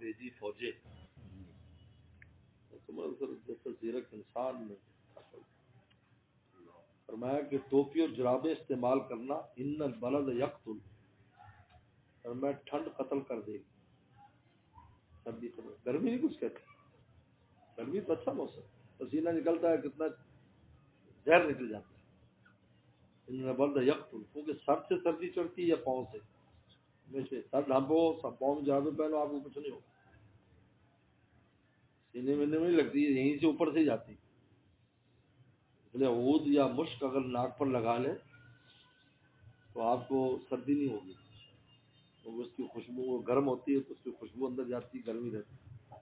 بھیجی فوجیں، جیسا زیرک انسان نے فرمایا کہ ٹوپی اور جرابیں استعمال کرنا ان البلد یقتل، فرمایا ٹھنڈ قتل کر دے گی، سردی قتل، گرمی نہیں کچھ کہتے، گرمی تو اچھا موسم، پسینہ نکلتا ہے کتنا زہر نکل جاتا ہے، ان البلد یقتل، کیونکہ سر سے سردی چڑھتی ہے یا پاؤں سے، ویسے سر ڈھانپو پاؤں میں جرابیں پہنو آپ کو کچھ نہیں ہوگا، سینے میں نہیں لگتی، یہیں سے اوپر سے ہی جاتی، اس لیے عود یا مشک اگر ناک پر لگا لیں تو آپ کو سردی نہیں ہوگی، کیونکہ اس کی خوشبو وہ گرم ہوتی ہے تو اس کی خوشبو اندر جاتی ہے، گرمی رہتی ہے،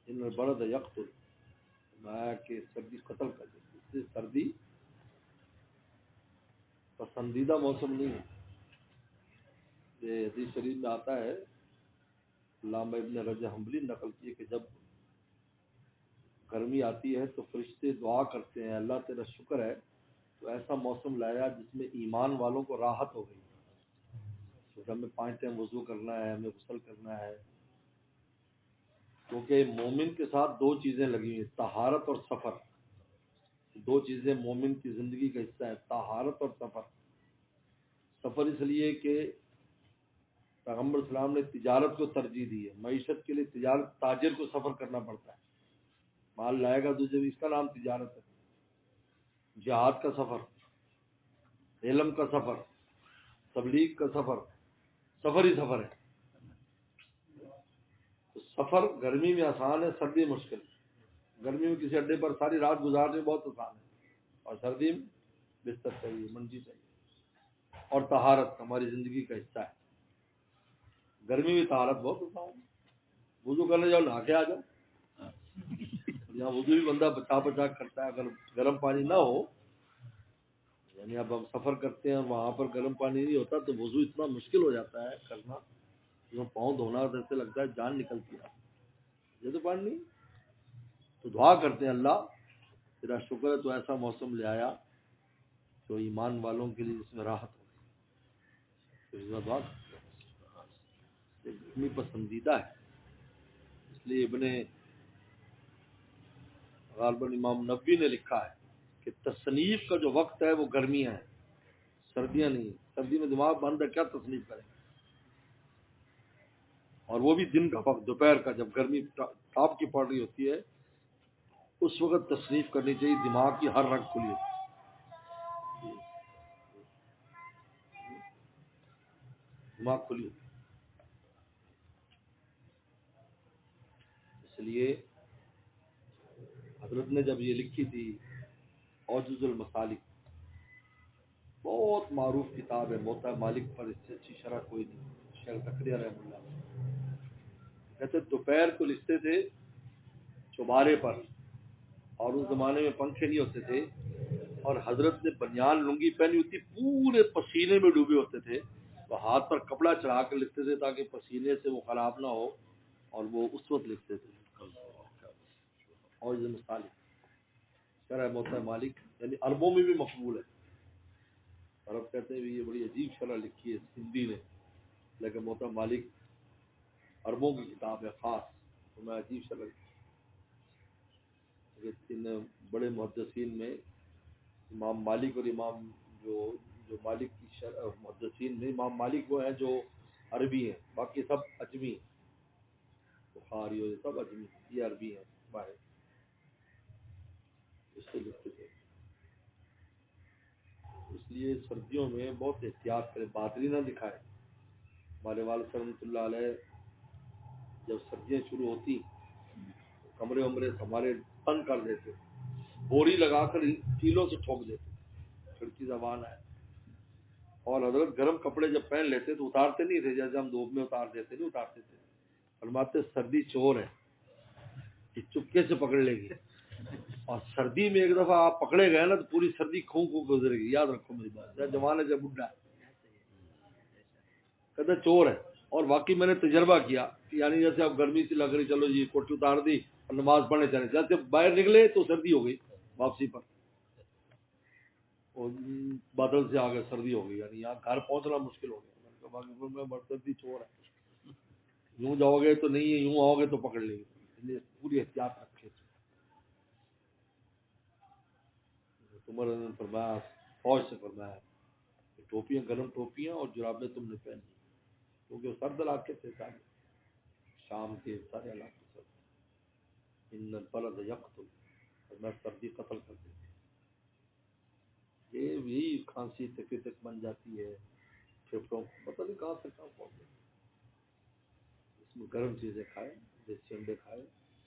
ان میں برد یقتل، فرمایا کہ سردی قتل کر دیتی، اس لیے سردی پسندیدہ موسم نہیں ہے، یہ حدیث شریف میں آتا ہے، علامہ ابن رجب حنبلی نقل کیے کہ جب گرمی آتی ہے تو فرشتے دعا کرتے ہیں اللہ تیرا شکر ہے تو ایسا موسم لایا جس میں ایمان والوں کو راحت ہو گئی، تو ہمیں 5 ٹائم وضو کرنا ہے، ہمیں غسل کرنا ہے، کیونکہ مومن کے ساتھ 2 چیزیں لگی ہوئی ہیں، طہارت اور سفر، 2 چیزیں مومن کی زندگی کا حصہ ہے، طہارت اور سفر، سفر اس لیے کہ پیغمبر اسلام نے تجارت کو ترجیح دی ہے، معیشت کے لیے تجارت، تاجر کو سفر کرنا پڑتا ہے، مال لائے گا دوسرے بھی، اس کا نام تجارت ہے، جہاد کا سفر، علم کا سفر، تبلیغ کا سفر، سفر ہی سفر ہے، تو سفر گرمی میں آسان ہے، سردی مشکل ہے، گرمی میں کسی اڈے پر ساری رات گزارنے بہت آسان ہے، اور سردی میں بستر چاہیے، منجی چاہیے، اور طہارت ہماری زندگی کا حصہ ہے، گرمی میں طہارت بہت آسان ہے، وضو کرنے جاؤ نہا کے آ جاؤ، یہاں وضو بھی بندہ بچا بچا کرتا ہے، اگر گرم پانی نہ ہو، یعنی اب ہم سفر کرتے ہیں اور وہاں پر گرم پانی نہیں ہوتا تو وضو اتنا مشکل ہو جاتا ہے کرنا، جو پاؤں دھونا ایسے لگتا ہے جان نکلتی ہے، یہ تو پانی نہیں، تو دعا کرتے ہیں اللہ تیرا شکر ہے تو ایسا موسم لے آیا تو ایمان والوں کے لیے اس میں راحت ہو گئی، دعا گرمی پسندیدہ ہے، اس لیے ابن غالباً امام نبوی نے لکھا ہے کہ تصنیف کا جو وقت ہے وہ گرمیاں ہیں، سردیاں نہیں، سردی میں دماغ بند ہے کیا تصنیف کریں، اور وہ بھی دن کا وقت، دوپہر کا، جب گرمی تاپ کی پڑ رہی ہوتی ہے اس وقت تصنیف کرنی چاہیے، دماغ کی ہر رگ کھلی ہوتی ہے، دماغ کھلی ہوتی ہے، اس لیے حضرت نے جب یہ لکھی تھی عجز المسالک، بہت معروف کتاب ہے، موطا مالک پر اس سے اچھی شرح کوئی نہیں، شیخ زکریا رحمہ اللہ کہتے دوپہر کو لکھتے تھے چوبارے پر، اور اس زمانے میں پنکھے نہیں ہوتے تھے، اور حضرت نے بنیان لنگی پہنی ہوتی، پورے پسینے میں ڈوبے ہوتے تھے، تو ہاتھ پر کپڑا چڑھا کر لکھتے تھے تاکہ پسینے سے وہ خراب نہ ہو، اور وہ اس وقت لکھتے تھے، اور یہ مصالح شرح موطا مالک یعنی عربوں میں بھی مقبول ہے، عرب کہتے ہیں یہ بڑی عجیب شرح لکھی ہے ہندی نے، لیکن موطا مالک عربوں کی کتاب ہے خاص، تو میں عجیب شرح لکھی، ان بڑے محدثین میں امام مالک اور امام جو مالک کی محدثین میں امام مالک وہ ہیں جو عربی ہیں، باقی سب اجمی ہیں، بخاری اور سب اجمی، یہ عربی ہیں باہر، اس سے لکھتے تھے، اس لیے سردیوں میں بہت احتیاط کرے، بہادری نہ دکھائے، ہمارے والد صاحب رحمۃ اللہ علیہ جب سردیاں شروع ہوتی کمرے ومرے ہمارے بند کر دیتے، بوری لگا کر کیلوں سے ٹھوک دیتے، کھڑکی زبان ہے، اور حضرت گرم کپڑے جب پہن لیتے تو اتارتے نہیں تھے، جیسے ہم دھوپ میں اتار دیتے نہیں اتارتے تھے، فرماتے سردی چور ہے کہ چپکے سے پکڑ لے گی، اور سردی میں ایک دفعہ آپ پکڑے گئے نا تو پوری سردی کھوں گزرے گی، یاد رکھو میری بات، چاہے جوان ہے چاہے بڈھا ہے، کہتے چور ہے، اور واقعی میں نے تجربہ کیا، یعنی جیسے اب گرمی سے لگ رہی چلو جی کوٹھی اتار دی اور نماز پڑھنے چلے، جیسے باہر نکلے تو سردی ہو گئی واپسی پر، اور بادل سے آگے سردی ہو گئی، یعنی یہاں گھر پہنچنا مشکل ہو گیا، میں نے کہا باقی میں سردی چور ہے، یوں جاؤ گے تو نہیں ہے، یوں آؤ گے تو پکڑ لیں گے، اس لیے پوری احتیاط رکھے۔ عمر نے فرمایا، فوج سے فرمایا کہ ٹوپیاں گرم ٹوپیاں اور جرابیں تم نے پہنی، کیونکہ وہ سرد علاقے تھے سارے، شام کے سارے علاقے سرد۔ ان البلد یقتل، اور میں سردی قتل کر دیتی، یہ بھی کھانسی تک بن جاتی ہے، پھیپھڑوں کو پتہ نہیں کہاں سے کہاں پہنچ جاتی۔ اس میں گرم چیزیں کھائے، دیسی انڈے کھائے،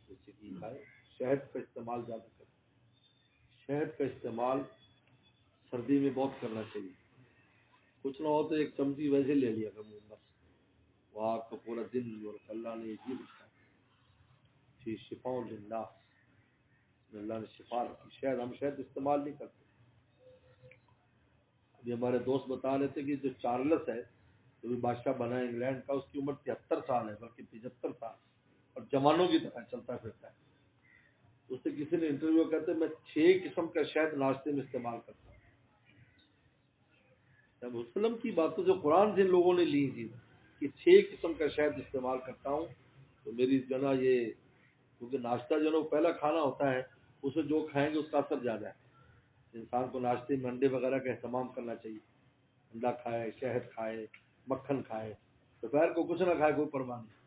دیسی گھی کھائے، شہد کا استعمال زیادہ کریں۔ شہد کا استعمال سردی میں بہت کرنا چاہیے، کچھ نہ ہو تو ایک چمچی ویسے لے لیا کرو بس، وہ آپ کو پورا دن، اور اللہ نے یہ لکھا فی شفاء للناس، اللہ نے شفا رکھی۔ شہد، ہم شہد استعمال نہیں کرتے۔ ابھی ہمارے دوست بتا رہے تھے کہ جو چارلس ہے، جو بھی بادشاہ بنا ہے انگلینڈ کا، اس کی عمر 73 سال ہے، بلکہ 75 سال، اور جوانوں کی طرح چلتا پھرتا ہے۔ اس سے کسی نے انٹرویو کرتے، میں 6 قسم کا شہد ناشتے میں استعمال کرتا ہوں۔ جب وسلم کی باتوں جو قرآن سے ان لوگوں نے لی تھی کہ 6 قسم کا شہد استعمال کرتا ہوں، تو میری جو نا یہ، کیونکہ ناشتہ جو نا وہ پہلا کھانا ہوتا ہے، اسے جو کھائیں گے اس کا اثر زیادہ ہے۔ انسان کو ناشتے میں انڈے وغیرہ کا اہتمام کرنا چاہیے، انڈا کھائے، شہد کھائے، مکھن کھائے، دوپہر کو کچھ نہ کھائے کوئی پرواہ نہیں،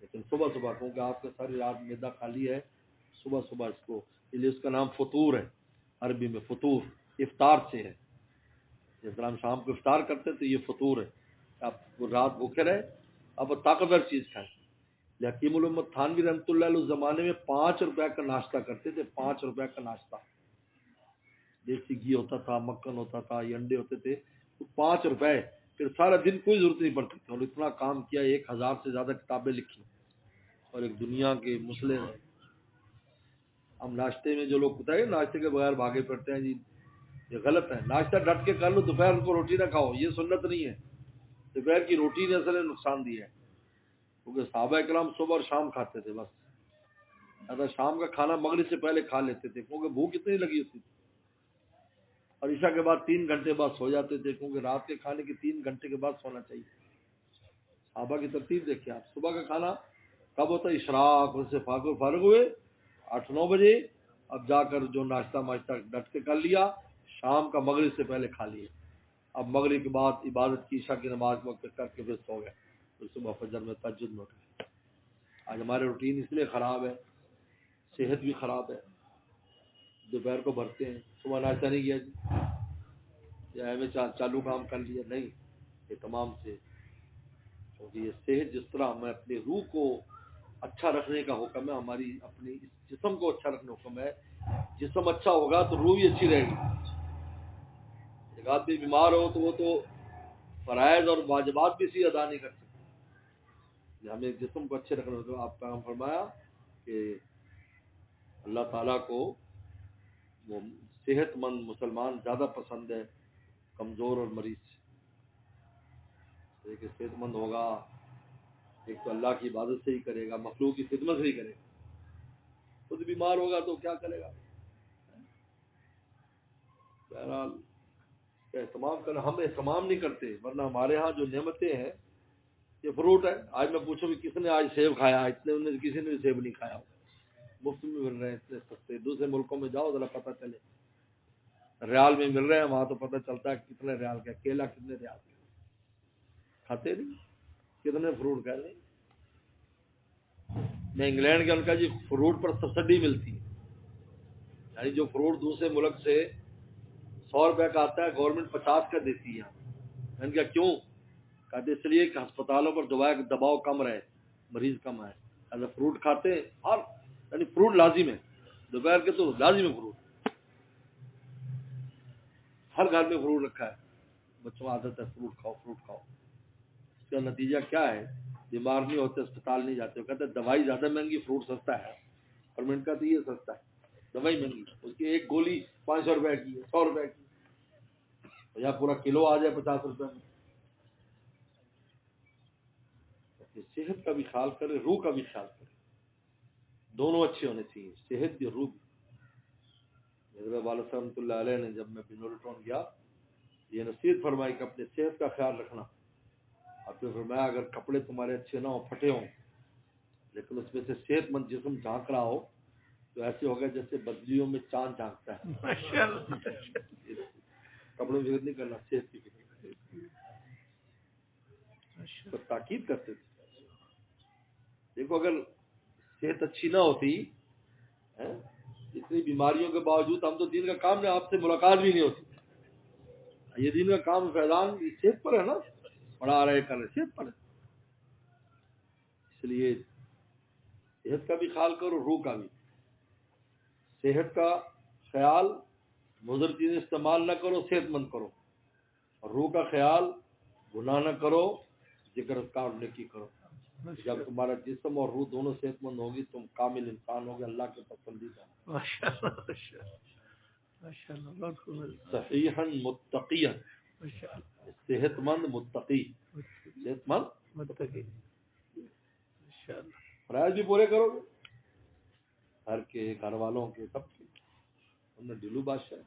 لیکن صبح صبح، کیونکہ آپ نے ساری رات میدا کھا لی ہے، صبح صبح اس کو، اس لیے اس کا نام فطور ہے، عربی میں فطور افطار سے ہے۔ جس طرح ہم شام کو افطار کرتے ہیں تو یہ فطور ہے، آپ رات بھوکے رہے، اب طاقتور چیز کھائیں۔ حکیم الامت تھانوی رحمۃ اللہ علیہ اس زمانے میں 5 روپے کا ناشتہ کرتے تھے، 5 روپے کا ناشتہ، دیسی گھی ہوتا تھا، مکھن ہوتا تھا، یہ انڈے ہوتے تھے، تو 5 روپے، پھر سارا دن کوئی ضرورت نہیں پڑتی تھی، اور اتنا کام کیا، 1000 سے زیادہ کتابیں لکھی، اور ایک دنیا کے مسئلے ہیں۔ ہم ناشتے میں جو لوگ بتائیں ناشتے کے بغیر بھاگے پڑتے ہیں، جی یہ غلط ہے، ناشتہ ڈٹ کے کر لو، دوپہر کو روٹی نہ کھاؤ، یہ سنت نہیں ہے۔ دوپہر کی روٹی نے اصل نقصان دیا ہے، کیونکہ صحابہ کرام صبح اور شام کھاتے تھے بس، اگر شام کا کھانا مغرب سے پہلے کھا لیتے تھے، کیونکہ بھوک اتنی لگی ہوتی تھی، اور عشاء کے بعد 3 گھنٹے بعد سو جاتے تھے، کیونکہ رات کے کھانے کے 3 گھنٹے کے بعد سونا چاہیے۔ صحابہ کی ترتیب دیکھیں آپ، صبح کا کھانا کب ہوتا ہے؟ اشراق، اس سے فارغ ہوئے 8-9 بجے، اب جا کر جو ناشتہ ڈٹ کے کر لیا، شام کا مغرب سے پہلے کھا لیا، اب مغرب کے بعد عبادت کی، عشاء کی نماز وقت کر کے پھر سو گئے، پھر صبح فجر میں تہجد میں اٹھے۔ آج ہمارے روٹین اس لیے خراب ہے، صحت بھی خراب ہے، دوپہر کو بھرتے ہیں، صبح ناشتہ نہیں کیا جی، یا میں چالو کام کر لیا، نہیں، یہ تمام سے، کیونکہ یہ صحت جس طرح ہمیں اپنی روح کو اچھا رکھنے کا حکم ہے، ہماری اپنی اس جسم کو اچھا رکھنے کا حکم ہے، جسم اچھا ہوگا تو روح بھی اچھی رہے گی۔ ایک آدمی بیمار ہو تو وہ تو فرائض اور واجبات بھی اسی ادا نہیں کر سکتے، ہمیں جسم کو اچھے رکھنا ہوگا۔ آپ کا فرمایا کہ اللہ تعالیٰ کو وہ صحت مند مسلمان زیادہ پسند ہے کمزور اور مریض سے، کہ صحت مند ہوگا، ایک تو اللہ کی عبادت سے ہی کرے گا، مخلوق کی خدمت سے ہی کرے گا، خود بیمار ہوگا تو کیا کرے گا؟ بہرحال اہتمام کرنا، ہم اہتمام نہیں کرتے، ورنہ ہمارے ہاں جو نعمتیں ہیں، یہ فروٹ ہے، آج میں پوچھوں کہ کس نے آج سیب کھایا؟ اتنے انہیں کسی نے سیب نہیں کھایا، مفت میں مل رہے ہیں اتنے سستے، دوسرے ملکوں میں جاؤ ذرا پتہ چلے، ریال میں مل رہے ہیں، وہاں تو پتہ چلتا ہے کتنے ریال کا، کیلا کتنے ریال کا، کھاتے نہیں، کتنے فروٹ کھا لیں۔ میں انگلینڈ کے ان کا جی فروٹ پر سبسڈی ملتی ہے، یعنی جو فروٹ دوسرے ملک سے 100 روپے کا آتا ہے، گورنمنٹ 50 کا دیتی ہے۔ میں نے کہا کیوں؟ کہتے اس لیے کہ ہسپتالوں پر دباؤ کم رہے، مریض کم آئے، اگر فروٹ کھاتے ہیں، اور یعنی فروٹ لازم ہے، دوپہر کے تو لازم ہے فروٹ، ہر گھر میں فروٹ رکھا ہے، بچوں کو عادت ہے فروٹ کھاؤ فروٹ کھاؤ۔ اس کا نتیجہ کیا ہے؟ بیمار نہیں ہوتے، اسپتال نہیں جاتے، وہ کہتے ہیں دوائی زیادہ مہنگی، فروٹ سستا ہے، اور میں نے کہا تو یہ سستا ہے، دوائی مہنگی، اس کی ایک گولی 500 روپے کی ہے، 100 روپے کی، یا پورا کلو آ جائے 50 روپے میں۔ صحت کا بھی خیال کرے، روح کا بھی خیال کرے، دونوں اچھے ہونے چاہیے، صحت بھی اور روح بھی۔ حضرت والد رحمۃ اللہ علیہ نے جب میں بنورٹون گیا، یہ نصیحت فرمائی کہ اپنے صحت کا خیال رکھنا، آپ نے فرمایا اگر کپڑے تمہارے اچھے نہ ہوں، پھٹے ہوں، لیکن اس میں سے صحت مند جسم جھانک رہا ہو تو ایسے ہوگا جیسے بدلیوں میں چاند جھانکتا ہے. کپڑوں کی فکر نہیں کرنا، صحت کی فکر. تو تاکید کرتے تھے. دیکھو اگر صحت اچھی نہ ہوتی، اتنی بیماریوں کے باوجود ہم تو دین کا کام نہیں، آپ سے ملاقات بھی نہیں ہوتی. یہ دین کا کام فیضان صحت پر ہے نا، پڑھا رہے کر رہے صحت پر ہے. اس لیے صحت کا بھی خیال کرو، روح کا بھی. صحت کا خیال مضر چیزیں استعمال نہ کرو، صحت مند کرو. اور روح کا خیال گناہ نہ کرو، ذکر اذکار نیکی کرو. جب تمہارا جسم اور روح دونوں صحت مند ہوگی تم کامل انسان ہوگے، اللہ کے پسندیدہ. صحیحا متقیا، صحت مند متقی، صحت مند متقی. فرائض بھی پورے کرو گے، گھر کے، گھر والوں کے، سب کے. ہم نے ڈلو بادشاہ.